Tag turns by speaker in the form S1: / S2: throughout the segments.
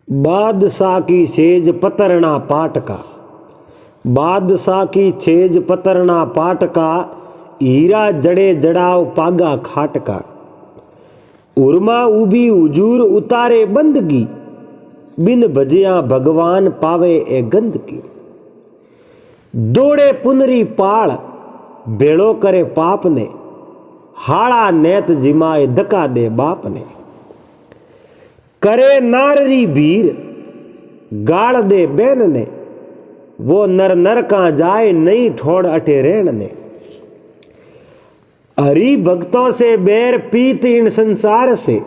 S1: बादशाह की सेज पतरना पाट का, बादशाह की छेज पतरना पाट का, हीरा जड़े जड़ाव पागा खाट का। उर्मा उबी हुजूर उतारे बंदगी, बिन भजिया भगवान पावे ए गंद की। दौड़े पुनरी पाल बेड़ो करे पाप ने, हाड़ा नेत जिमाए धका दे बाप ने। करे नाररी भीर गाड़ दे बैन ने, वो नर नर का जाए नहीं ठोड़ अटे रेण ने। हरि भक्तों से बैर पीत इन संसार से,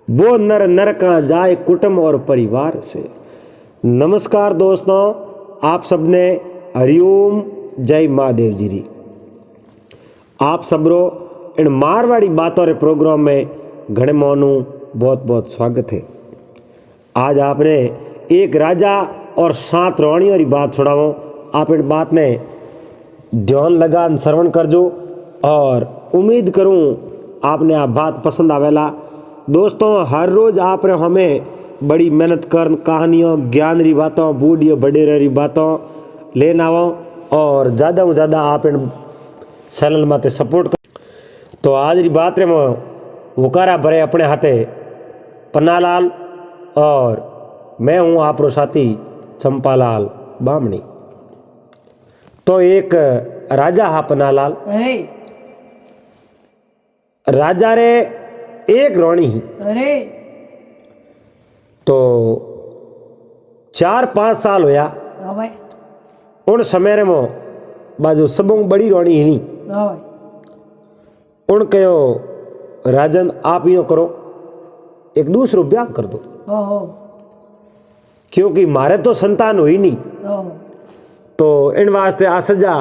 S1: वो नर नर का जाए कुटुंब और परिवार से। नमस्कार दोस्तों, आप सबने हरिओम जय महादेव जी री। आप सबरो इन मारवाड़ी बातों रे प्रोग्राम में घणे मोनू बहुत बहुत स्वागत है। आज आपने एक राजा और 7 रानियों की बात सुनाओ। आप इन बात ने ध्यान लगा श्रवण करजो और उम्मीद करूं आपने आप बात पसंद आवेला। दोस्तों, हर रोज आप हमें बड़ी मेहनत कर कहानियों ज्ञान री बातों बूढ़ियों बड़ेरे री बातों लेना आओ और ज़्यादा से ज़्यादा आप इन चैनल माते सपोर्ट कर। तो आज री बात रे में उकारा भरे अपने हाथे पन्नालाल और मैं हूँ आपरो साथी चंपालाल बामणी। तो एक राजा हा पन्नालाल, राजा रे एक रानी ही। तो 4-5 साल होया उन समय रे मो बाजू सबों बड़ी रानी ही नहीं। उन कहो राजन आप यो करो, एक दूसरो ब्याह कर दो, क्योंकि मारे तो संतान हुई नहीं, तो इन वास्ते आ सजा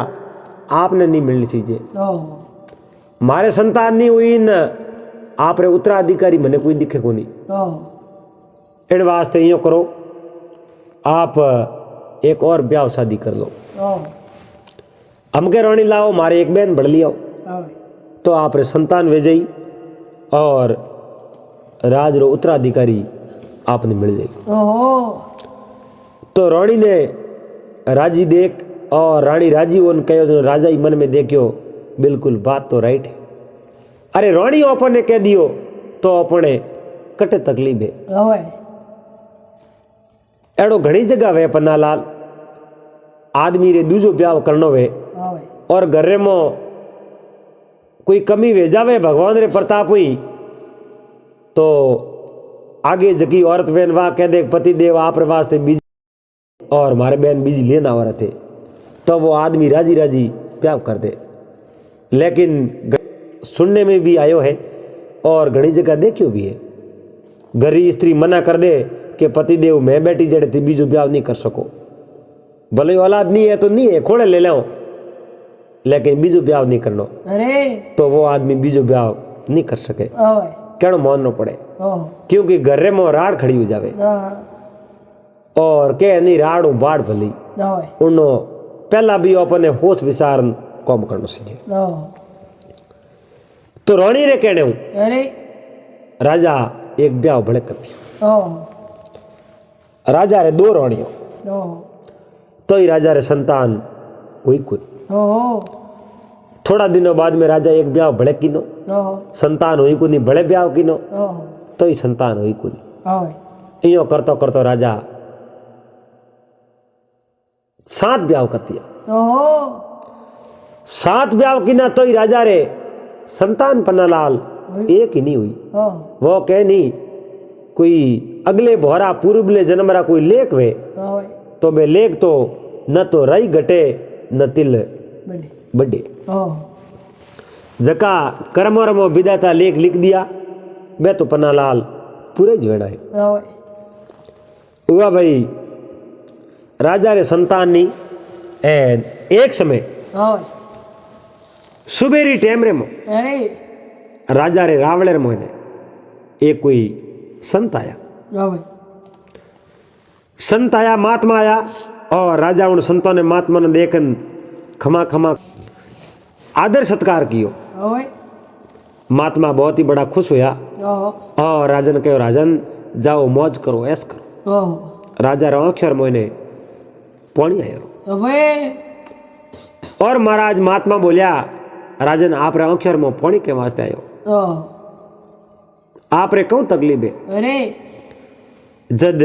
S1: आपने नहीं मिलनी चाहिए। मारे संतान नहीं हुई न आप रे उत्तराधिकारी मने कोई दिखे को नहीं। इन वास्ते यो करो, आप एक और ब्याह शादी कर लो। हमके रानी लाओ, मारे एक बहन बढ़ लिया, तो आप रे संतान वे जाई और राज रो उत्तराधिकारी आपने मिल जाई। तो रानी ने राजी देख और रानी राजी उन कहो जो राजा ही मन में देखियो बिल्कुल बात तो राइट है। अरे रानी अपन ने कह दियो तो अपने कटे तकलीफ है। एड़ो घनी जगह वे पन्नालाल आदमी रे दूजो ब्याह करनो वे और घर में कोई कमी वे जावे भगवान रे प्रताप हुई तो आगे जकी औरत बहन वाह कह दे पति देव आप वास्ते बीज और हमारे बहन बीज लेना आ रहे थे, तो वो आदमी राजी राजी प्यार कर दे। लेकिन सुनने में भी आयो है और घनी जगह देखियो भी है, गरीब स्त्री मना कर दे कि पति देव मैं बेटी जड़े थी बीजो ब्याह नहीं कर सको, भले औलाद नहीं है तो नहीं है खोड़े ले लो, लेकिन बीजो ब्याह नहीं करना। तो वो आदमी बीजो ब्याह नहीं कर सके, कहना मानना पड़े, क्योंकि घर में राड़ खड़ी हो जावे और कह नहीं राड़ बाढ़ भली उन्नो पहला भी अपने होश विचार कम करना सीखे। तो रानी रे कहने हूं राजा एक ब्याह भड़क कर दिया। राजा रे 2 रानियों, तो ही राजा रे संतान हुई कुछ। थोड़ा दिनों बाद में राजा एक ब्याह भड़क किनो, संतान हुई कुनी, बड़े ब्याह किनो, तो ही संतान हुई कुनी। यो करतो करतो राजा 7 ब्याह कर दिया। 7 ब्याह किना तो ही राजा रे संतान पन्नालाल एक ही नहीं हुई। वो कह नहीं कोई अगले भोरा पूर्वले जन्मरा कोई लेख वे, तो बे लेख तो न तो रई घटे न तिल बड़े। जका कर्म विधाता लेख लिख दिया वे तो पन्नालाल पूरे जुड़ा है। हुआ भाई राजा रे संतान नहीं एन एक समय सुबेरी टाइम रे मो राजा रे रावले रे मोहने एक कोई संत आया। संत आया, महात्मा आया और राजा उन संतों ने महात्मा ने देखन खमा खमा आदर सत्कार कियो। महात्मा बहुत ही बड़ा खुश हुआ और राजन कहो राजन जाओ मौज करो ऐस करो। राजा रो आंखेर मोने पानी आयो और महाराज महात्मा बोलिया राजन आप रे आंखेर में पानी के वास्ते आयो आप रे क्यों तकलीफ है?
S2: अरे
S1: जद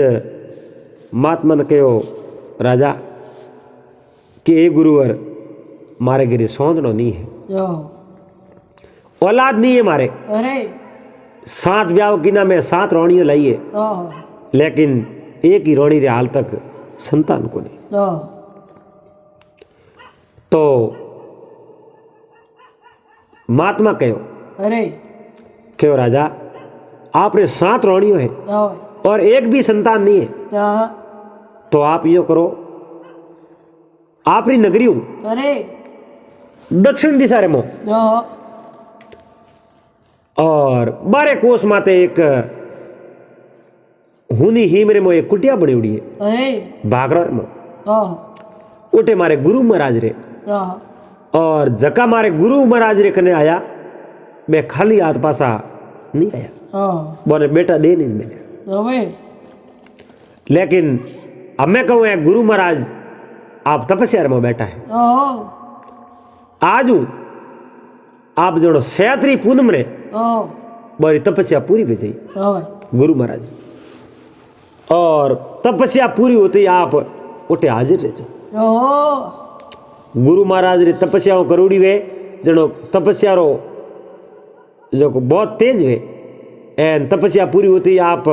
S1: महात्मा ने कहो राजा कि ए गुरुवर मारे गिरी सौंदनो नहीं है औलाद नहीं है मारे।
S2: अरे
S1: 7 ब्याह किना में 7 रानियों लाइए लेकिन एक ही रानी रे हाल तक संतान को नहीं। तो महात्मा कहो
S2: अरे
S1: कहो राजा आप रे 7 रानियों है और एक भी संतान नहीं है तो आप यो करो आप री नगरी हूं
S2: अरे
S1: दक्षिण दिशा रे मो और 12 कोस माते एक हुनी हिम रे मो एक कुटिया बनी उड़ी है।
S2: अरे
S1: भागरा रे मो उठे मारे गुरु महाराज रे और जका मारे गुरु महाराज रे कने आया मैं खाली हाथ पासा नहीं आया बोले बेटा दे नहीं मिले लेकिन अब मैं कहूँ गुरु महाराज आप तपस्या में बैठा है आज हूं आप जो सैत्री पूनम रे बड़ी तपस्या पूरी हो जाई गुरु महाराज और तपस्या पूरी होती आप उठे हाजिर रह जाओ। गुरु महाराज रे तपस्या करोड़ी वे जनो तपस्या रो जो बहुत तेज वे एन तपस्या पूरी होती आप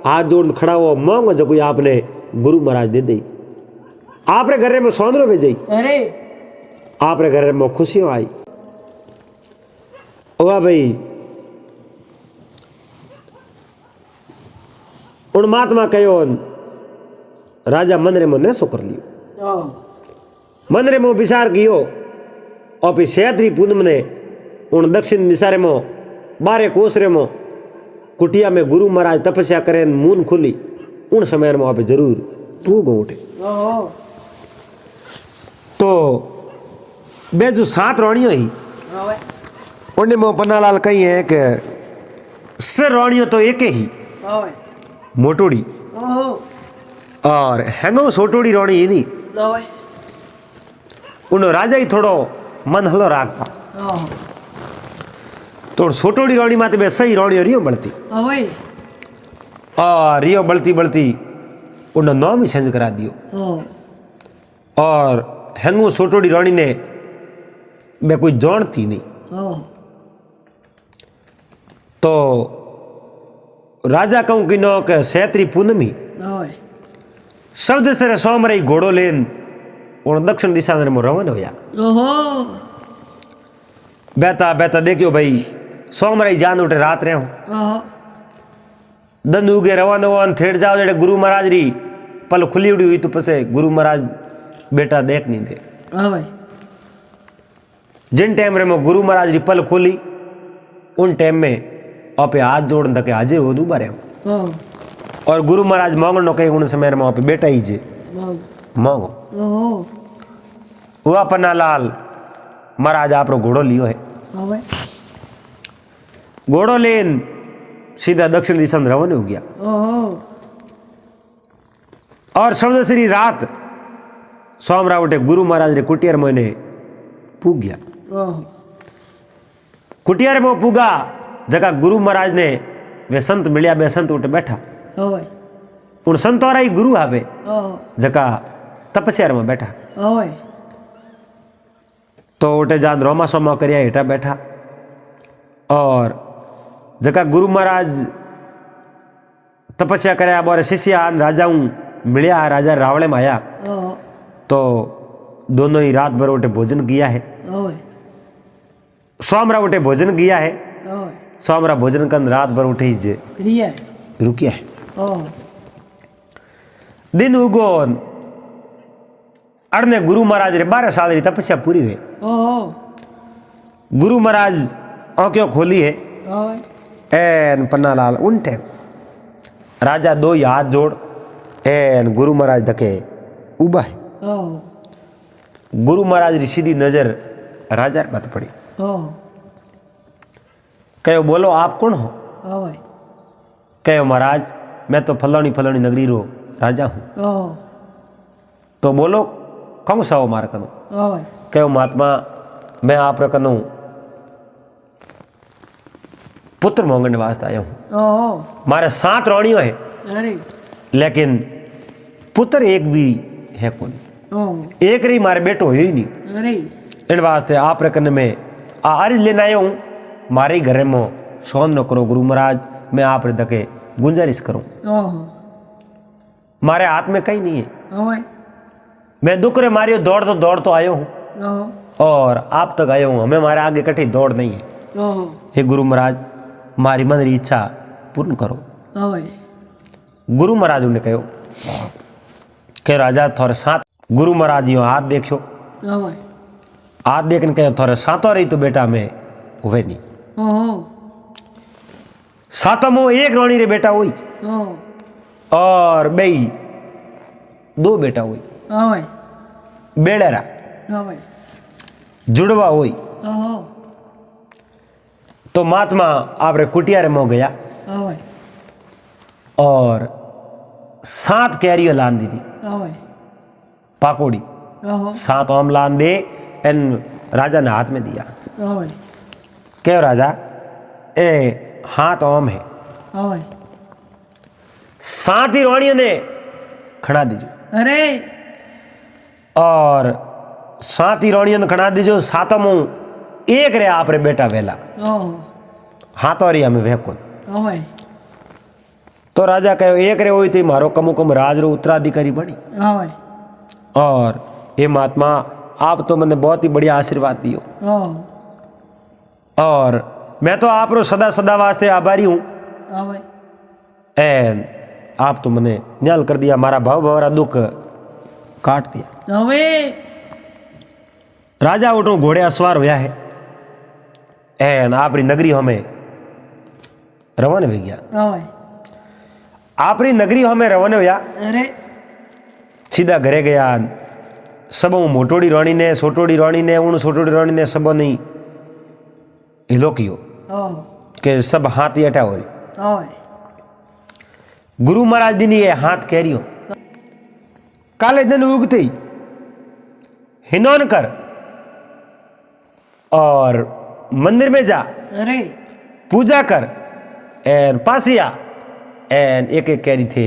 S1: हाथ जोड़ खड़ा हो मांगो जो कोई आपने गुरु महाराज दे दी आप रे घर में सौंदर्य भेज
S2: अरे
S1: आप रे घर में खुशियों आई वाह भाई उन महात्मा कहो राजा मंदिर में नशो कर लियो मंदिर में विचार कियो और फिर सैत्री पूनम ने उन दक्षिण दिशा रे में 12 कोस रे में कुटिया में गुरु महाराज तपस्या करें मून खुली उन समय में आप जरूर पूग उठे। तो बे जो 7 रानियों ही उन्हें मो पन्नालाल कही है कि सर रानियों तो एक ही मोटोड़ी और हैंगो सोटोड़ी रानी ही नहीं उन राजा ही थोड़ो मन हलो राखता तो सोटोड़ी रानी माते बे सही रानी रियो बढ़ती और रियो बढ़ती बढ़ती उन नाम ही चेंज करा दियो और हैंगो सोटोड़ी रानी ने बे कोई जानती नहीं तो राजा कहूं कि नो के सैत्री पूनमी शब्द से सोम रही घोड़ो लेन उन दक्षिण दिशा में रवाना होया बेता बेता देखियो भाई सोम रही जान उठे रात रहे हो दंद उगे रवाना हो थेड़ जाओ जेड़े गुरु महाराज री पल खुली उड़ी हुई तो पसे गुरु महाराज बेटा देख नहीं दे जिन टाइम रे मो गुरु महाराज री पल खोली उन टाइम में आपे हाथ जोड़ तक हाजिर हो दूबा रहे और गुरु महाराज मांगो नो कहीं उन समय में आपे बेटा ही जे मांगो हुआ पन्ना लाल महाराज आप रो घोड़ो लियो है घोड़ो लेन सीधा दक्षिण दिशा में रवाना हो गया और शब्द श्री रात सोमरा उठे गुरु महाराज रे कुटियर में पूग गया कुटियर में पूगा जगह गुरु महाराज ने वे संत मिलिया बे संत उठे बैठा उन संतोरा ही गुरु आवे जगह तपस्या में बैठा तो उठे जान रोमा सोमा करिया हेठा बैठा और जगह गुरु महाराज तपस्या कराया बोरे शिष्य आन राजा मिलिया राजा रावले में आया तो दोनों ही रात भर उठे भोजन किया है सोमरा उठे भोजन किया है सोमरा भोजन कर रात भर उठे ही रुकिया है दिन उगो अड़ने गुरु महाराज रे 12 साल री तपस्या पूरी हुई गुरु महाराज आंखें खोली है एन पन्नालाल उनटे राजा 2 हाथ जोड़ एन गुरु महाराज धके उबा है गुरु महाराज री सीधी नजर राजा मत पड़ी कहो बोलो आप कौन हो कहो महाराज मैं तो फलानी फलानी नगरी रो राजा हूँ। तो बोलो कौन सा हो मारे कनो? कहो महात्मा मैं आप रे कनो पुत्र मांगने वास्ते आया हूँ। मारे 7 रानियों है लेकिन पुत्र एक भी है कौन, एक रही मारे बेटो है ही नहीं। इन वास्ते आप रे कने में अर्ज लेने आया हूँ। मारे घर में सोन न करो गुरु महाराज, मैं आप रे दके गुंजारिश करूं। मारे हाथ में कहीं नहीं है, मैं दुख रे मारियो दौड़ तो आयो हूँ और आप तक आयो हूँ। हमें मारे आगे कठी दौड़ नहीं है। हे गुरु महाराज मारी मन री इच्छा पूर्ण करो। गुरु महाराज ने कहो के राजा थोड़े 7 गुरु महाराज यो हाथ देखो, हाथ देखने कहो थोड़े 7 रही तो बेटा में हुए नहीं। 7मो एक रानी रे बेटा हुई और बई 2 बेटा हुई, बेड़ेरा जुड़वा हुई। तो महात्मा आप रे कुटिया रे मो गया और 7 कैरियो लान दी पाकोड़ी, 7 आम लान दे एन राजा ने हाथ में दिया। क्यों राजा ए हाथ आम है। 7 ही रानियों ने खड़ा दीजो।
S2: अरे
S1: और 7 ही रानियों ने खड़ा दीजो। 7मो एक रे आप रे बेटा वेला हाथ और हमें वह कौन। तो राजा कहो एक रे हुई थी मारो कमो कम राज रो उत्तराधिकारी बनी। और ये महात्मा आप तो मैंने बहुत ही बढ़िया आशीर्वाद दियो और मैं तो आप रो सदा सदा वास्ते आभारी हूँ। एन आप तो मैंने न्याल कर दिया, मारा भाव भवरा दुख काट दिया। राजा उठो घोड़े असवार होया है एन आपरी नगरी हमें रवाना हो गया। आपरी नगरी हमें रवाना होया, सीधा घरे गया। सब मोटोड़ी रानी ने सोटोड़ी रानी ने उन सोटोड़ी रानी ने सब नहीं हिलो कियो के सब हाथ अटा हो रही। गुरु महाराज दिन ये हाथ कह रही काले दिन उगते ही हिनौन कर और मंदिर में जा पूजा कर एन पासिया एन एक एक कैरी थे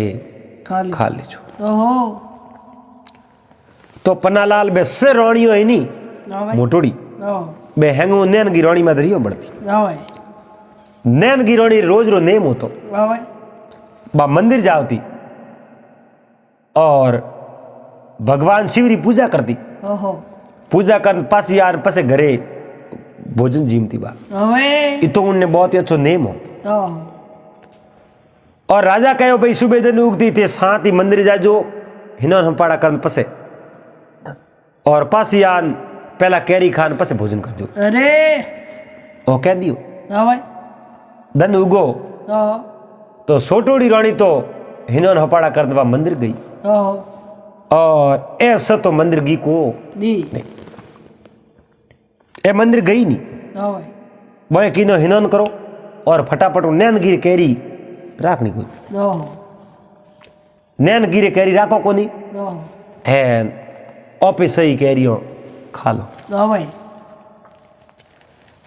S1: खा ले जो। तो पन्नालाल बे से रानियों है नहीं मोटोड़ी बे हैंगो नैन की रानी में दरियो बढ़ती। नैन की रानी रोज रो नेम होतो बा मंदिर जावती और भगवान शिव री पूजा करती। पूजा कर पास यार पसे घरे भोजन जीमती बा। तो उनने बहुत ही अच्छा नेम हो। और राजा कहो भाई सुबह दिन उगती थे 7 ही मंदिर जा जो हिनन हम पाड़ा कर पसे और पासियान पहला कैरी खान पसे भोजन कर दो।
S2: अरे
S1: वो कह दियो धन उगो तो सोटोड़ी रानी तो हिनन हपाड़ा कर दवा मंदिर गई और ऐसा तो मंदिर गी को नहीं ए मंदिर गई नहीं। बोले किनो हिनन करो और फटाफट नैन गिर कैरी राखनी को नैन गिरे कैरी राखो को नहीं है ओपे सही कैरियो खा लो।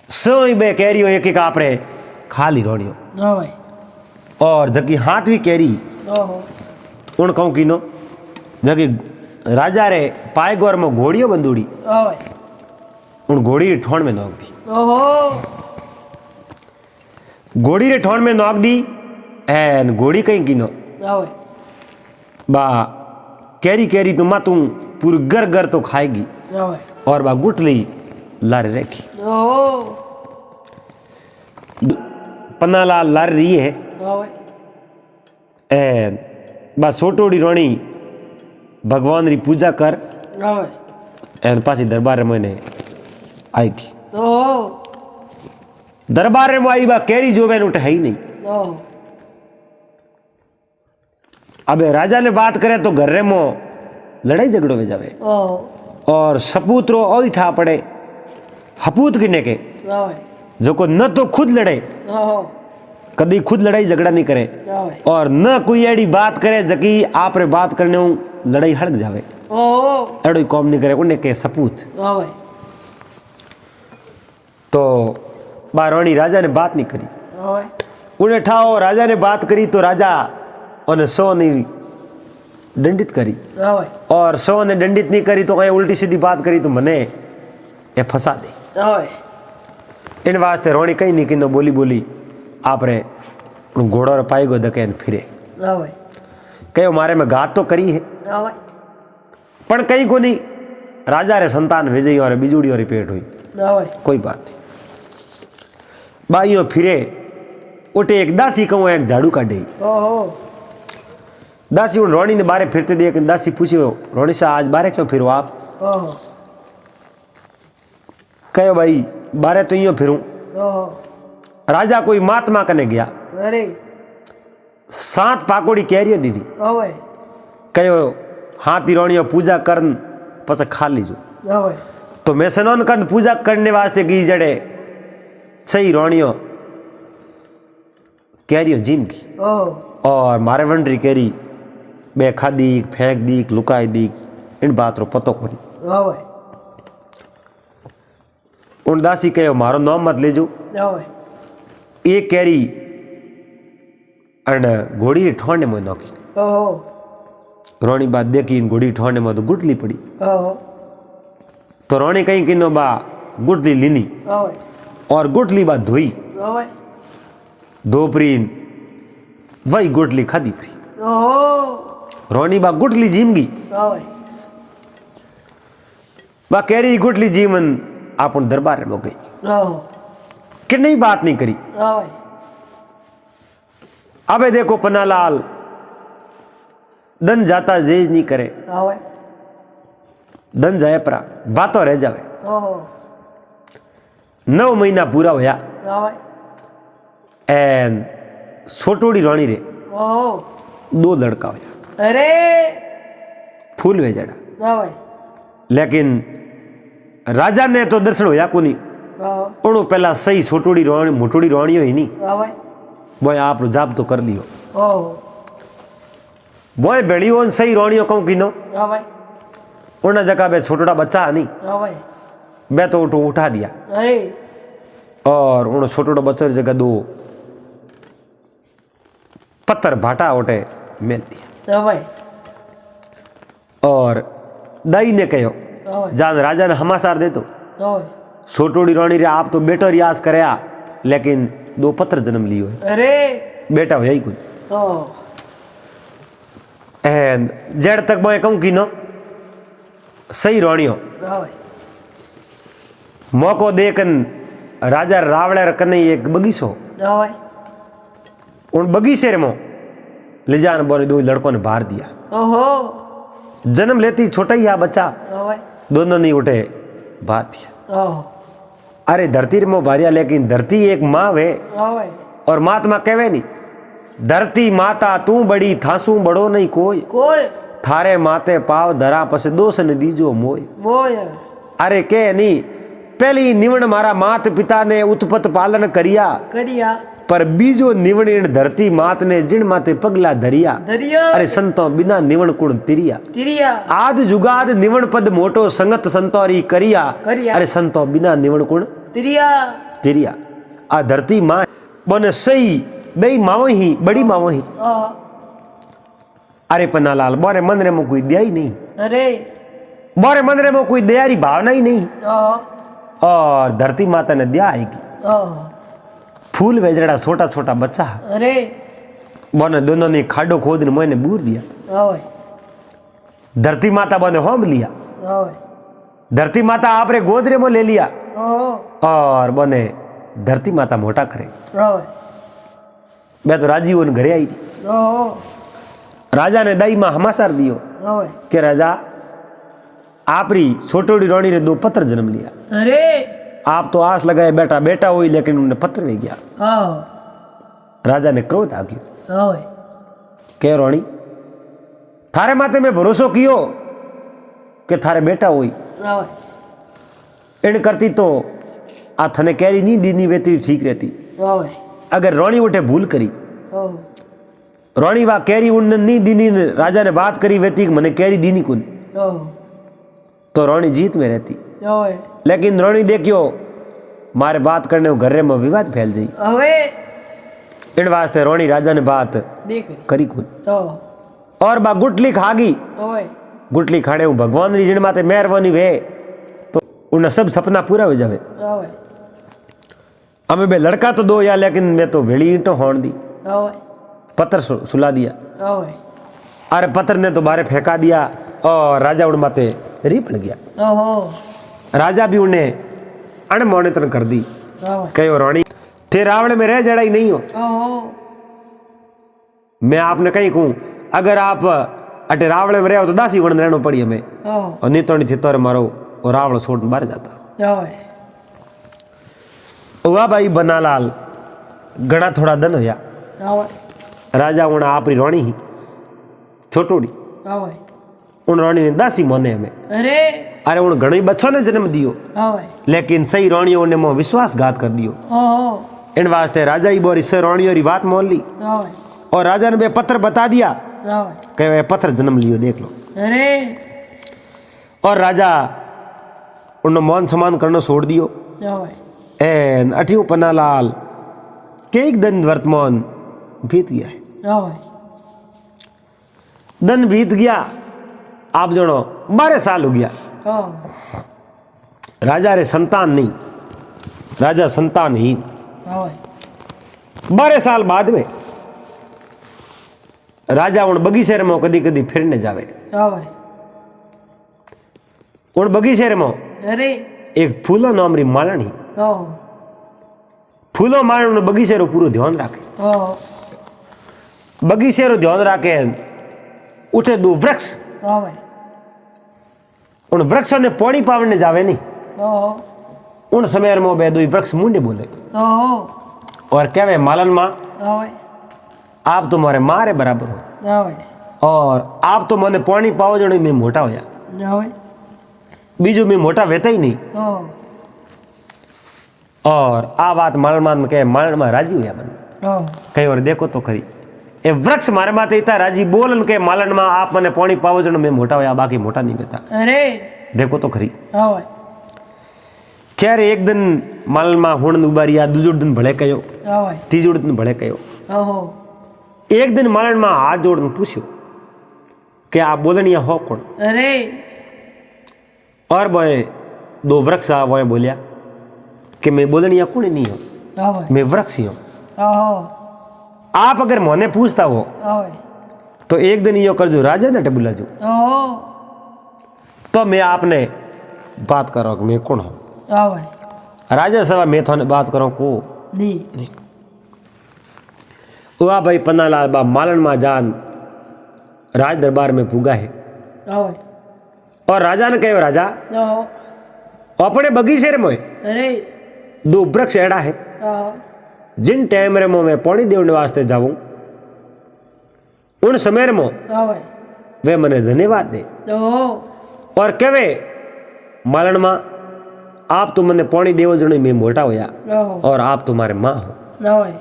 S1: सोई बे कैरियो एक एक आपरे खा ली रोड़ियो और जगी हाथ भी कैरी उन कहूँ किनो जगी राजा रे पाए गोर में घोड़ियो बंदूड़ी उन घोड़ी ठोण में नोक दी। घोड़ी रे ठोण में नोक दी एन घोड़ी कहीं किनो बा कैरी कैरी तुम तुम पूरी गर गर तो खाएगी और बा गुटली लारे रखी। पन्नालाल लार रही है एन बा सोटोड़ी रानी भगवान री पूजा कर एन पासी दरबार में ने आएगी। दरबार में आई बा कैरी जो मैंने उठे है ही नहीं। अब राजा ने बात करे तो घर रे मो लड़ाई झगड़ो में जावे और सपूत रो और ठा पड़े हपूत गिने के जो को न तो खुद लड़े कभी खुद लड़ाई झगड़ा नहीं करे और न कोई एडी बात करे जकी आप रे बात करने लड़ाई हड़क जावे एडो कॉम नहीं करे उन्हें के सपूत। तो बाराणी राजा ने बात नहीं करी उन्हें ठाओ राजा ने बात करी तो राजा उन्हें 100 नहीं दंडित करी और 100 ने दंडित नहीं करी तो कहीं उल्टी सीधी बात करी तो मने ये फंसा दे। इन वास्ते रोणी कहीं नहीं किनो बोली बोली आप रे घोड़ो रे पाई गो दके फिरे कहो मारे में घात तो करी है पण कहीं को नहीं राजा रे संतान भेजी और बिजुड़ी और पेट हुई कोई बात नहीं। बाइयों फिरे उठे एक दासी कहूँ एक झाड़ू काटे दासी उन रोणी ने बारे फिरते देख दासी पूछो रोणी सा आज बारे क्यों फिरो आप कहो भाई बारे तो यूं फिरूं राजा कोई महात्मा कने गया 7 पाकोड़ी कैरियो दीदी कहो हाथी रोणियों पूजा करन पस खा लीजो तो मैं स्नान करन पूजा करने वास्ते गई जड़े सही रोणियों कैरियो जिम की और मारे वंडरी कैरी बे खादी फेंक दी लुकाई दी इन बात रो पतो कोनी उन दासी कहो मारो नाम मत लेजो एक कैरी अन घोड़ी ठोंडे में नौकी रोणी बात देखी इन घोड़ी ठोंडे में तो गुटली पड़ी तो रोणी कहीं किनो बा गुटली लीनी और गुटली बात धोई धोपरी वही गुटली खादी पड़ी रोणी बा गुटली जीम गई बा कैरी गुटली जीवन आपन दरबार में गई कि नहीं बात नहीं करी अबे देखो पन्नालाल दन जाता जेज नहीं करे दन जाए परा बातों रह जावे 9 महीना पूरा होया एन छोटोड़ी रानी रे 2 लड़का होया
S2: अरे
S1: फूल वेजड़ा लेकिन राजा ने तो दर्शन होया को नहीं उन्होंने पहला सही छोटोड़ी रानी मोटोड़ी रानी ही नहीं वो आप जाप तो कर लियो वो बेड़ियों सही रानियों कहूँ किनो उन्हें जगह बे छोटा बच्चा नहीं बे तो उठा दिया और उन्होंने छोटा बच्चा जगह 2 पत्थर भाटा उठे मेल दिया और दाई ने कहो जान राजा ने हमासार दे तो छोटोड़ी रानी रे आप तो बेटो रियाज करया लेकिन 2 पत्थर जन्म लियो है
S2: अरे
S1: बेटा हो यही कुछ एंड जेड़ तक मैं कहूँ कि न सही रानियो मौको देखन राजा रावले रखने एक बगीचो उन बगीचे में ले जान बोले 2 लड़कों ने बाहर दिया जन्म लेती छोटा ही आ बच्चा दोनों नहीं उठे बाहर दिया अरे धरती रे में भारिया लेकिन धरती एक माँ वे और महात्मा कहवे नहीं धरती माता तू बड़ी थासू बड़ो नहीं कोई थारे माते पाव धरा पसे दोष ने दीजो मोय अरे के नहीं पहली निवण मारा मात पिता ने उत्पत पालन करिया पर बीजो निवण इन धरती मात ने जिन माते पगला धरिया अरे संतो बिना निवण कुण तिरिया आद जुगाद निवण पद मोटो संगत संतोरी करिया अरे संतो बिना निवण कुण तिरिया आ धरती मां बने सही बई माओ ही बड़ी माओ ही अरे पन्नालाल बोरे मंदरे में कोई दया ही नहीं
S2: अरे
S1: बोरे मंदरे में कोई दयारी भावना ही नहीं और धरती माता ने दया आएगी फूल वेजड़ा छोटा छोटा बच्चा
S2: अरे
S1: बोने दोनों ने खाडो खोद ने मैंने बूर दिया धरती माता बोने होम लिया धरती माता आपरे गोदरे में ले लिया और बोने धरती माता मोटा करे मैं तो राजी उन घरे आई राजा ने दाई मां हमासार दियो के राजा आपरी छोटोड़ी रानी रे 2 पत्थर जन्म लिया
S2: अरे
S1: आप तो आस लगाए बेटा बेटा हुई लेकिन उन्हें पत्थर नहीं गया राजा ने क्रोध आ गयो के रानी थारे माते में भरोसो कियो कि थारे बेटा हुई इन करती तो आ थने कैरी नहीं दीनी वेती ठीक रहती अगर रोणी उठे भूल करी
S2: ओ
S1: रोणी वा कैरी उन नी दीनी राजा ने बात करी वेती मने कैरी दीनी कुन
S2: ओ
S1: तो रोणी जीत में रहती
S2: ओए
S1: लेकिन रोणी देखियो मारे बात करने वो घरे में विवाद फैल जाई
S2: ओए
S1: इन वास्ते रोणी राजा ने बात
S2: देख
S1: करी कुन
S2: ओ
S1: और बा गुटली खागी
S2: ओए
S1: गुटली खाने हूँ भगवान री जिन माते मेहरबानी वे तो उन सब सपना पूरा हो जावे
S2: ओए
S1: हमें बे लड़का तो दो या लेकिन मैं तो भेड़ी ईंटो होण दी
S2: ओए
S1: पत्थर सुला दिया
S2: ओए
S1: अरे पत्थर ने तो बाहर फेंका दिया और राजा उन माते री पड़ गया
S2: ओहो
S1: राजा भी उन्हें अणमोनितन कर दी
S2: ओए
S1: कहो रानी थे रावण में रह जड़ाई नहीं हो
S2: ओहो
S1: मैं आपने कहीं कहूँ अगर आप अटे रावण में रहो तो दासी बन रहना पड़ी हमें
S2: ओहो
S1: और नहीं तो नहीं थी तो मारो और रावण छोड़ बाहर जाता
S2: ओए
S1: हुआ भाई बनालाल घना थोड़ा दन होया
S2: ओए
S1: राजा उन आपरी रोणी ही छोटोड़ी
S2: ओए
S1: उन रोणी ने दासी मोने हमें
S2: अरे
S1: अरे उन घणी बच्चों ने जन्म दियो
S2: ओए
S1: लेकिन सही रोणियों ने मोह विश्वासघात कर दियो
S2: ओहो
S1: इन वास्ते राजा ही बोरी से रोणियों री बात मोल ली
S2: ओए
S1: और राजा ने बे पत्थर बता दिया
S2: ओए
S1: कहे ये पत्थर जन्म लियो देख लो
S2: अरे
S1: और राजा उन मौन सम्मान करना छोड़ दियो
S2: ओए
S1: एन अठियो पन्नालाल के एक दिन वर्तमान बीत गया है
S2: ओए
S1: दिन बीत गया आप जनो 12 साल हो गया
S2: ओ
S1: राजा रे संतान नहीं राजा संतानहीन
S2: ओए
S1: 12 साल बाद में राजा उन बगीचे में कदी कदी फिरने जावे
S2: ओए
S1: उन बगीचे में
S2: अरे
S1: एक फूलो नाम री मालणी
S2: ओ
S1: फूलो मालण उन बगीचे रो पूरो ध्यान राखे
S2: ओ
S1: बगीचे रो ध्यान राखे उठे दो वृक्ष
S2: ओए
S1: उन वृक्षों ने पानी पावने जावे नहीं
S2: ओहो
S1: उन समय में बे दो वृक्ष मुंडे बोले
S2: ओहो
S1: और कहवे मालन माँ
S2: ओए
S1: आप तो मारे मारे बराबर हो
S2: ओए
S1: और आप तो मने पानी पाओ जने मैं मोटा होया
S2: ओए
S1: बीजू मैं मोटा वेता ही नहीं
S2: ओ
S1: और आ बात मालन मान के मालन में राजी होया मन
S2: ओ
S1: कहीं और देखो तो खरी ए वृक्ष मारे माते इतना राजी बोलन के मालन में आप मने पानी पाओ जने मैं मोटा होया बाकी मोटा नहीं बेता
S2: अरे
S1: देखो तो खरी
S2: ओए
S1: खैर एक दिन मालन में हुण उबारिया दूजो दिन भले कयो
S2: ओए
S1: तीजो दिन भले कयो
S2: ओहो
S1: एक दिन मालन में हाथ जोड़न पूछ्यो कि आप बोलनिया हो कौन
S2: अरे
S1: और बोए दो वृक्ष आ वो बोलिया कि मैं बोलनिया कौन नहीं हूँ
S2: ओए
S1: मैं वृक्ष ही हूँ
S2: ओहो
S1: आप अगर मोने पूछता हो
S2: ओए
S1: तो एक दिन यो कर जो राजा ने बुला जो
S2: ओहो
S1: तो मैं आपने बात करो कि मैं कौन हूँ
S2: ओए
S1: राजा सभा मैं थोने बात करो को
S2: नहीं
S1: वाह भाई पन्नालाल बा मालन मा जान राज दरबार में पुगा है
S2: ओए
S1: और राजा ने कहो राजा
S2: ओहो
S1: अपने बगीचे रे मोए
S2: अरे
S1: दो वृक्ष एड़ा है
S2: ओहो
S1: जिन टाइम रे मैं पानी देने वास्ते जाऊं उन समय रे
S2: ओए
S1: वे मने धन्यवाद दे
S2: ओहो
S1: और कहे मालन माँ आप तो मने पानी देवो जने मैं मोटा होया
S2: ओहो
S1: और आप तुम्हारे माँ हो
S2: ओए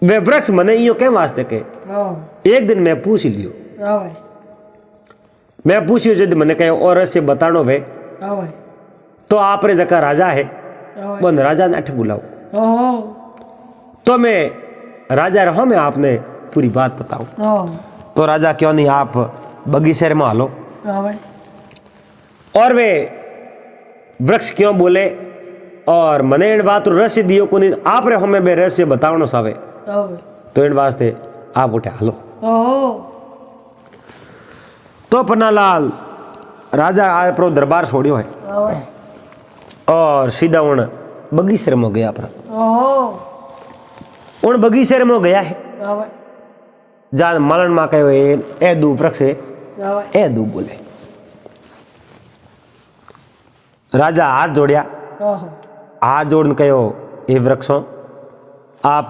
S1: वे वृक्ष मने यो के वास्ते के
S2: ओहो
S1: एक दिन मैं पूछ लियो
S2: ओए
S1: मैं पूछियो जद मने कहे और से बतानो वे
S2: ओए
S1: तो आप रे जका राजा है
S2: ओए
S1: बन राजा ने अठ बुलाओ
S2: ओहो
S1: तो मैं राजा रहो मैं आपने पूरी बात बताऊं
S2: ओहो
S1: तो राजा क्यों नहीं आप बगीचे में हालो
S2: ओए
S1: और वे वृक्ष क्यों बोले और मने इन बात रहस्य दियो को नहीं आप रे हमें बे रहस्य बतावनो सावे
S2: ओए
S1: तो इन वास्ते आप उठे हालो
S2: ओहो
S1: तो पन्नालाल राजा आ प्रो दरबार छोड़ियो है
S2: ओए
S1: और सीधा उन बगीचे में गया पर
S2: ओहो
S1: उन बगीचे में गया है
S2: ओए
S1: जान मालन माँ कहो ए दू वृक्ष
S2: ओए
S1: ए दू बोले राजा हाथ जोड़िया
S2: ओहो
S1: हाथ जोड़न कहो ए वृक्षों आप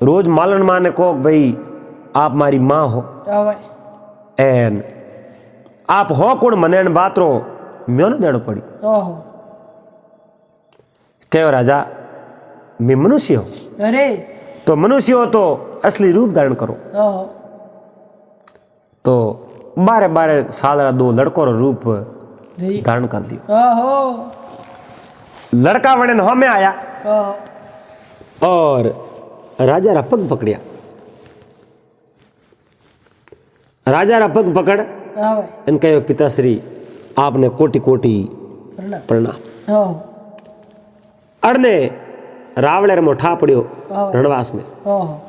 S1: रोज मालन माँ ने कहो भाई आप मारी माँ हो
S2: ओए
S1: एन आप हो कौन मने बात रो म्यो न देनो पड़ी
S2: ओहो
S1: कहो राजा मैं मनुष्य हूं।
S2: अरे
S1: तो मनुष्य हो तो असली रूप धारण करो।
S2: ओहो
S1: तो 12-12 साल रा 2 लड़कों रो रूप
S2: जी
S1: धारण कर लियो।
S2: ओहो
S1: लड़का वणन हमें आया
S2: ओहो
S1: और राजा रा पग पकड़िया। राजा रा पग पकड़
S2: आवे
S1: इन कहो पिताश्री आपने कोटि कोटि
S2: प्रणाम
S1: प्रणाम।
S2: ओहो
S1: अड़ने रावण में ठा पड़ियो
S2: ओहो
S1: रणवास में।
S2: ओहो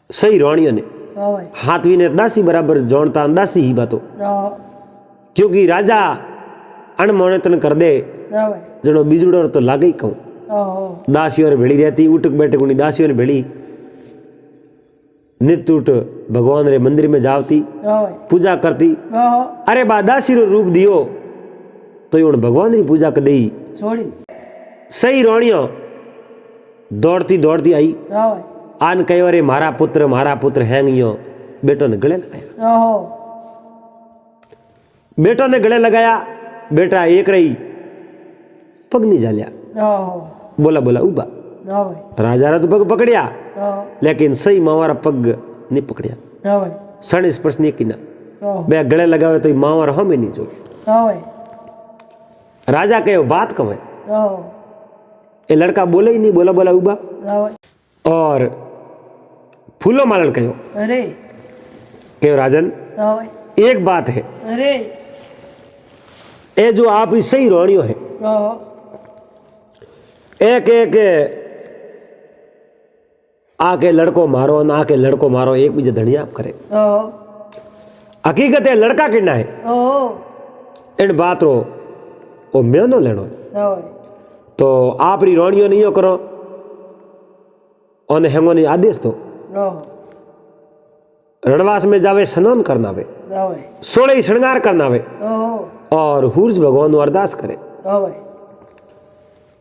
S1: सही रोणियों ने
S2: ओवे
S1: हाथवी ने दासी बराबर जोड़ता दासी ही बातो,
S2: ओहो
S1: क्योंकि राजा अणमोने तन कर दे
S2: ओवे
S1: जनो बीजूड़ो तो लागे ही कहूँ।
S2: ओहो
S1: दासियों ने भेड़ी रहती उठक बैठक उन्हीं दासियों ने भेड़ी नित्य उठ भगवान रे मंदिर में जावती
S2: ओवे
S1: पूजा करती।
S2: ओहो
S1: अरे बा दासी रो रूप दियो तो ये भगवान री पूजा कर दी।
S2: छोड़ी
S1: सही रोणियों दौड़ती दौड़ती आई
S2: ओवे
S1: आन कहो अरे मारा पुत्र हैंगियो बेटो ने गले लगाया।
S2: ओहो
S1: बेटो ने गले लगाया। बेटा एक रही पग नहीं जालिया।
S2: ओहो
S1: बोला बोला उबा।
S2: ओवे
S1: राजा रा तो पग पकड़िया
S2: ओहो
S1: लेकिन सही मावारा पग नहीं पकड़िया।
S2: ओवे
S1: सन स्पर्श नहीं किना।
S2: ओहो
S1: बे गले लगावे तो मावारा हमें नहीं जो।
S2: ओवे
S1: राजा कहो बात कवे
S2: ओहो
S1: ये लड़का बोले ही नहीं। बोला बोला उबा
S2: ओवे
S1: और फूलो मालन कहो।
S2: अरे
S1: कहो राजन
S2: ओवे
S1: एक बात है
S2: अरे
S1: ये जो आप ही सही रोणियो है
S2: ओहो
S1: एक एक आके लड़को मारो ना आके लड़को मारो एक बीजे धनिया आप करे।
S2: ओहो
S1: हकीकत है लड़का कितना है
S2: ओहो
S1: इन बात रो ओ म्योनो लेनो।
S2: ओवे
S1: तो आप री रोणियो नहीं करो ओने हेंगो ने आदेश दो
S2: ओहो
S1: रणवास में जावे स्नान करना वे
S2: ओवे
S1: 16 श्रृंगार करना वे
S2: ओहो
S1: और हुर्ज भगवान नु अरदास करे।
S2: ओवे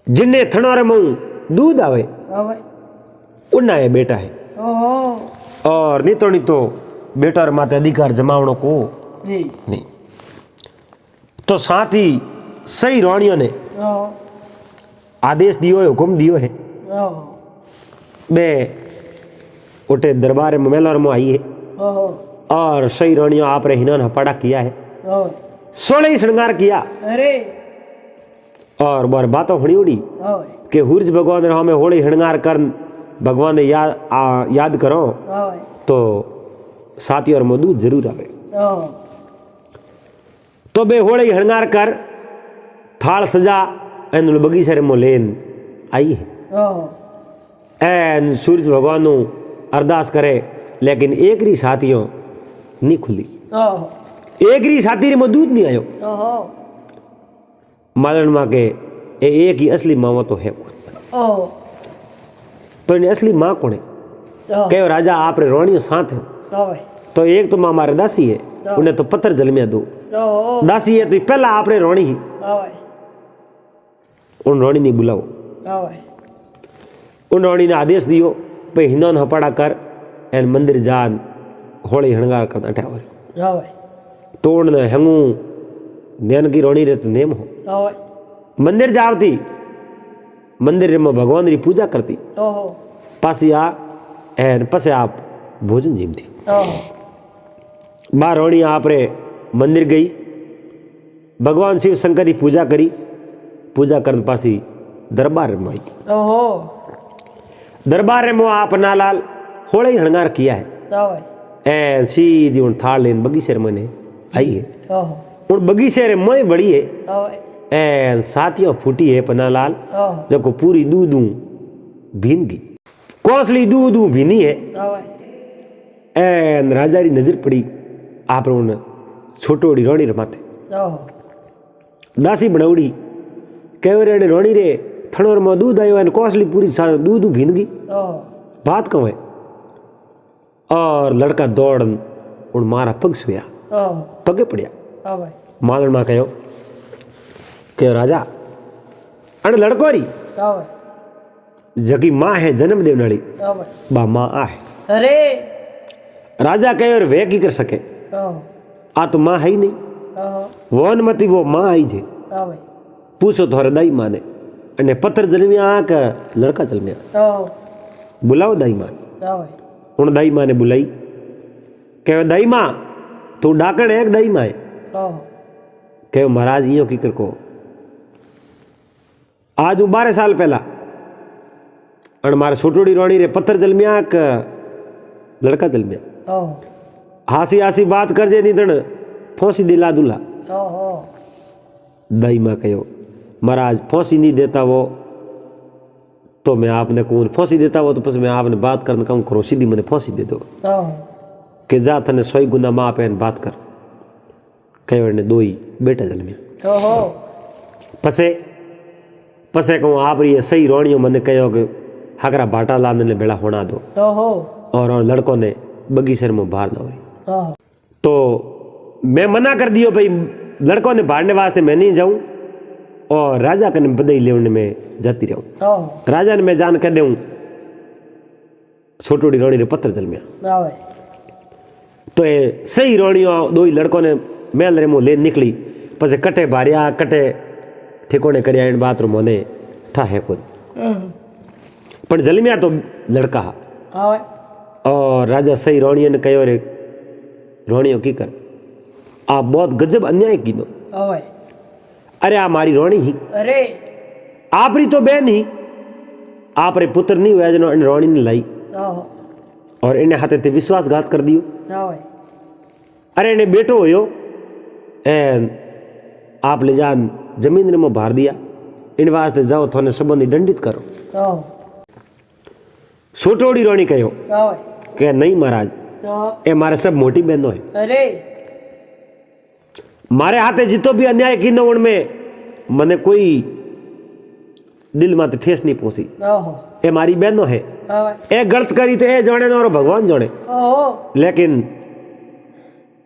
S1: जिन्ने थनोरे मुंह दूध आवे
S2: ओवे
S1: उन्ना है बेटा है
S2: ओहो
S1: और नहीं तो बेटा रे माते अधिकार जमावणो को
S2: जी
S1: नहीं। तो साथ ही सही रोणियों ने
S2: ओहो
S1: आदेश दियो है हुक्म दियो है
S2: ओहो
S1: बे उठे दरबार में मेलर में आई है
S2: ओहो
S1: और सही रोणियों आप रे हिनन हपाड़ा किया है
S2: ओवे
S1: 16 श्रृंगार किया
S2: अरे
S1: और बार बातों हड़ी उड़ी
S2: ओवे
S1: कि हुर्ज भगवान रे हमें होली श्रृंगार कर भगवान ने याद करो
S2: ओवे
S1: तो साथी और मधु जरूर आवे।
S2: ओहो
S1: तो बे होली श्रृंगार कर थाल सजा एन बगीचे में लेन आई है
S2: ओहो
S1: एन सूरज भगवान नु अरदास करे लेकिन एक री साथियों नहीं खुली।
S2: ओहो
S1: एक री साथी रे में दूध नहीं आयो।
S2: ओहो
S1: मालन माँ के एक ही असली माँ तो है
S2: ओहो
S1: तो इन्हें असली माँ कौन है
S2: ओहो
S1: कहो राजा आप रे रोणियों साथ है
S2: ओवे
S1: तो एक तो माँ मारे दासी है उन्हें तो पत्थर जलमिया दो
S2: ओहो
S1: दासी है तो पहला आप रे रोणी ही
S2: ओवे
S1: उन रोणी नहीं बुलाओ।
S2: ओवे
S1: उन रोणी ने आदेश दियो पे हिंदोन हपाड़ा कर एन मंदिर जान होली हणगार करता ठहर
S2: ओवे
S1: तो उन हंगू नैन की रोणी रे तो नेम हो
S2: ओवे
S1: मंदिर जावती मंदिर में भगवान री पूजा करती
S2: ओहो
S1: पासी आ एन पसे आप भोजन जीमती।
S2: ओहो
S1: बा रोणी आप रे मंदिर गई भगवान शिव शंकर की पूजा करी पूजा करने पासी दरबार में आई।
S2: ओहो
S1: दरबार में आप नालाल होली हणगार किया है
S2: ओवे
S1: एन सीधी उन थाल लेन बगीचे में ने आई है
S2: ओहो
S1: उन बगीचे रे मोय बड़ी है
S2: ओवे
S1: एन साथियों फूटी है पन्नालाल
S2: ओहो
S1: जो को पूरी दूधू भीन गई कोसली दूधू भीनी है
S2: ओवे
S1: एन राजा री नजर पड़ी आप उन छोटोड़ी रोणी रे माथे
S2: ओहो
S1: दासी बनावड़ी कहो रे रोणी रे थणोर में दूध आयो एन कोसली पूरी दूध भीन गई
S2: ओहो
S1: बात कहूँ और लड़का दौड़न उन मारा पग सोया
S2: ओहो
S1: पगे पड़िया।
S2: ओवे
S1: मालन माँ कहो कि राजा अन लड़को री
S2: ओवे
S1: जगी माँ है जन्म देवनाली
S2: ओवे
S1: बा माँ आ है।
S2: अरे
S1: राजा कहो वे की कर सके
S2: ओहो
S1: आ तो माँ है ही नहीं
S2: ओहो
S1: वो अनुमति वो माँ आई जे
S2: ओवे
S1: पूछो तो दाई माँ ने अने पत्थर जलमिया का लड़का जलमिया
S2: हाँ
S1: बुलाओ दाई माँ
S2: हाँ भाई
S1: हूँ दाई माँ ने बुलाई कहो दाई माँ तू डाकण है दाई माँ
S2: हाँ
S1: कहो महाराज इं की को आज 12 साल पहला और मारे छोटोड़ी रोणी रे पत्थर जलमिया का लड़का जलमिया
S2: हाँ
S1: हासी हासी बात कर जे नहीं तण फांसी दिला दूल्हा
S2: हाँ हाँ
S1: दाई माँ कहो महाराज फांसी नहीं देता वो तो मैं आपने कौन फांसी देता वो तो बस मैं आपने बात करने कहूँ करो सीधी मैंने फांसी दे दो
S2: हाँ
S1: कि जा थने 100 गुना माँ पे बात कर कहो ने 2 ही बेटा जलमिया
S2: हाँ हाँ
S1: पसे पसे कहूँ आप ये सही रोणियों मैंने कहो कि हकरा बाटा लाने ने बेड़ा होना दो
S2: हाँ हाँ
S1: और लड़कों ने बगीचे में बाहर ना हो रही
S2: हाँ
S1: तो मैं मना कर दियो भाई लड़कों ने बाहरने वास्ते मैं नहीं जाऊं और राजा कने बधाई लेने में जाती रहूं
S2: हाँ
S1: राजा ने मैं जान कह दूं छोटोड़ी रोणी रे पत्थर जल में
S2: हाँ भाई
S1: तो ये सही रोणियों 2 ही लड़कों ने मेल रे मुँह ले निकली पछे कटे भारिया कटे ठिकोने करिया इन बाथरूम होने ठाहे खुद पर जलमिया तो लड़का हा
S2: हाँ भाई
S1: और राजा सही रोणिया ने कहो रे रोणियों की कर आप बहुत गजब अन्याय की दो
S2: हाँ भाई
S1: अरे आ मारी रोणी ही
S2: अरे
S1: आप री तो बहन ही आप रे पुत्र नहीं हुआ जनो इन रोणी ने लाई
S2: हाँ
S1: और इन्हें हाथे ते विश्वासघात कर दियो
S2: हाँ भाई
S1: अरे इन्हें बेटो होयो एन आप ले जान जमीन रे में भार दिया इन वास्ते जाओ थोने संबंधी दंडित करो
S2: हाँ
S1: छोटोड़ी रोणी कहो
S2: हाँ भाई
S1: के नहीं महाराज
S2: हाँ
S1: ए मारे सब मोटी बहनों है
S2: अरे
S1: मारे हाथे जितो भी अन्याय की न उनमें मने कोई दिल में ठेस नहीं पहुंची
S2: हाँ
S1: ए मारी बहनों है
S2: हाँ भाई
S1: ए गलत करी तो ए जाने और भगवान जाने
S2: हाँ
S1: लेकिन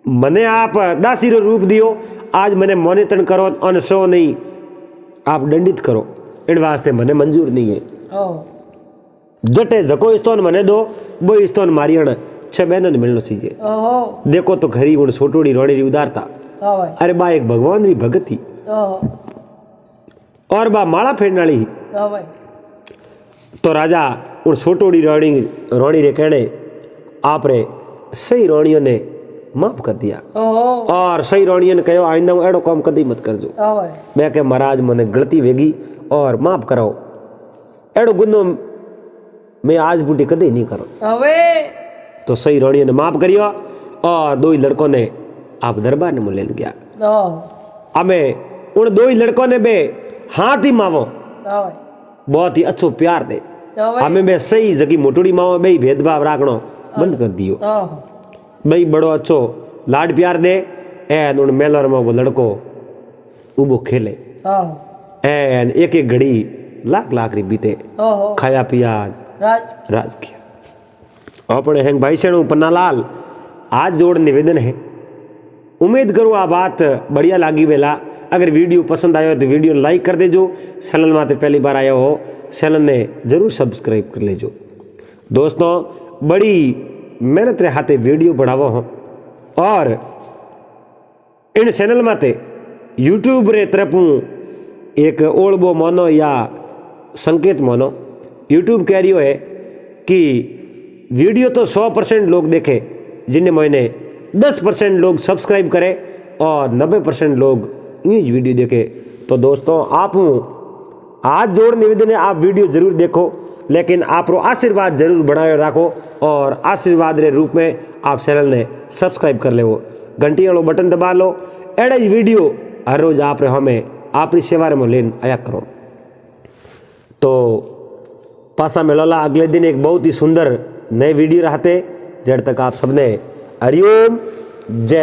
S1: मने आप दासी रो रूप दियो आज मने मोनितन करो और सो नहीं आप दंडित करो इन वास्ते मने मंजूर नहीं है
S2: हाँ
S1: जटे जको स्तोन मने दो वो स्तोन मारी अण 6 बहनों ने मिलना चाहिए
S2: हाँ
S1: देखो तो खरी उन छोटोड़ी रोणी री उदारता
S2: हाँ भाई
S1: अरे बा एक भगवान री भगत थी
S2: हाँ
S1: और बा माला फेरने वाली ही
S2: हाँ भाई
S1: तो राजा उन छोटोड़ी रोणी रे कहने आप रे सही रोणियों ने माफ कर दिया
S2: हाँ
S1: और सही रोणियों ने कहो आइंदा हूँ एड़ो काम कदी मत करजो
S2: हाँ भाई
S1: मैं कह महाराज मने गलती वेगी और माफ कराओ एड़ो गुनो मैं आज बूटी कदी नहीं करो
S2: हाँ भाई
S1: तो सही रोणियों ने माफ करियो और 2 ही लड़कों ने आप दरबार ने मुझे ले गया
S2: हाँ
S1: हमें उन 2 ही लड़कों ने बे हाथ ही मावो
S2: हाँ भाई
S1: बहुत ही अच्छो प्यार दे
S2: हाँ भाई
S1: हमें बे सही जगी मोटोड़ी मावो बे भेदभाव राखनो बंद कर दियो
S2: हाँ
S1: भाई बड़ो अच्छो लाड प्यार दे एन उन मेलर में वो लड़को उबो खेले
S2: हाँ
S1: एन एक एक घड़ी लाख री बीते
S2: हाँ
S1: खाया पिया राज किया अपने हैंग भाई से पन्नालाल आज जोड़ निवेदन है उम्मीद करूँ आ बात बढ़िया लागी वेला अगर वीडियो पसंद आयो तो वीडियो लाइक कर देजो चैनल में पहली बार आयो हो चैनल ने जरूर सब्सक्राइब कर लेजो दोस्तों बड़ी मेहनत रे हाथे वीडियो बढ़ावो हो और इन चैनल माते यूट्यूब रे तरफू एक ओळबो मानो या संकेत मानो यूट्यूब कह रही है कि वीडियो तो 100% लोग देखे जिन्हें महीने 10% लोग सब्सक्राइब करें और 90% लोग न्यूज वीडियो देखे तो दोस्तों आप आज जोड़ निवेदन है आप वीडियो जरूर देखो लेकिन आप आशीर्वाद जरूर बनाए रखो और आशीर्वाद रे रूप में आप चैनल ने सब्सक्राइब कर ले वो घंटी वालों बटन दबा लो एडे वीडियो हर रोज आप हमें आपकी सेवा में लेन आया करो तो पासा मिलोला अगले दिन एक बहुत ही सुंदर नए वीडियो रहते जब तक आप सबने हरिओम जय